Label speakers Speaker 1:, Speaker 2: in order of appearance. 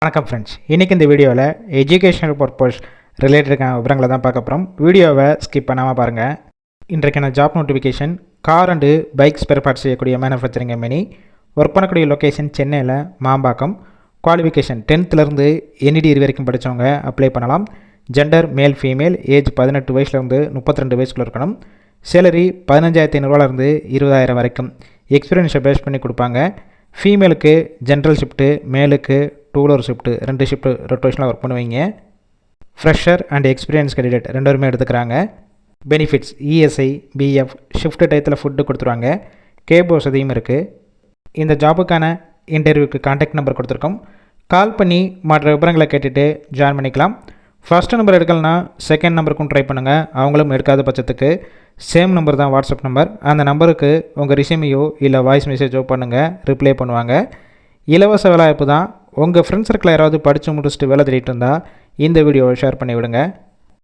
Speaker 1: வணக்கம் ஃப்ரெண்ட்ஸ், இன்றைக்கி இந்த வீடியோவில் எஜுகேஷனல் பர்பஸ் ரிலேட்டடுக்கான விவரங்களை தான் பார்க்க போகிறோம். வீடியோவை ஸ்கிப் பண்ணாமல் பாருங்கள். இன்றைக்கான job notification car and bike spare parts செய்யக்கூடிய மேனுஃபேக்சரிங் கம்பெனி. ஒர்க் பண்ணக்கூடிய லொக்கேஷன் சென்னையில் மாம்பாக்கம். குவாலிஃபிகேஷன் 10th NED வரைக்கும் படித்தவங்க அப்ளை பண்ணலாம். ஜெண்டர் மேல் ஃபீமேல், ஏஜ் 18 வயசுலேருந்து 32 வயசுக்குள்ள இருக்கணும். சேலரி 15,500 20,000 வரைக்கும். எக்ஸ்பீரியன்ஸை பேஸ் பண்ணி கொடுப்பாங்க. ஃபீமேலுக்கு ஜென்ரல் ஷிஃப்ட்டு, மேலுக்கு 2 ஷிஃப்ட்டு, 2 ஷிஃப்ட்டு ரொட்டேஷனில் ஒர்க் பண்ணுவீங்க. ஃப்ரெஷர் அண்ட் எக்ஸ்பீரியன்ஸ் கேண்டிடேட் 2 பேருமே எடுத்துக்கிறாங்க. பெனிஃபிட்ஸ் ESI, BF, ஷிஃப்ட் டயத்தில் ஃபுட்டு கொடுத்துருவாங்க. கேப் வசதியும் இருக்குது. இந்த ஜாபுக்கான இன்டர்வியூக்கு கான்டாக்ட் நம்பர் கொடுத்துருக்கோம். கால் பண்ணி மற்ற விவரங்களை கேட்டுட்டு ஜாயின் பண்ணிக்கலாம். ஃபஸ்ட்டு நம்பர் எடுக்கலனா செகண்ட் நம்பருக்கும் ட்ரை பண்ணுங்கள். அவங்களும் எடுக்காத பட்சத்துக்கு சேம் நம்பர் தான் வாட்ஸ்அப் நம்பர். அந்த நம்பருக்கு உங்கள் ரிசியூமையோ இல்லை வாய்ஸ் மெசேஜோ பண்ணுங்கள், ரிப்ளை பண்ணுவாங்க. இலவச வேலைவாய்ப்பு தான். உங்கள் ஃப்ரெண்ட்ஸ் சர்க்கிள் யாராவது படித்து முடிச்சுட்டு வேலை தேடிட்டு இருந்தால் இந்த வீடியோவை ஷேர் பண்ணி விடுங்க.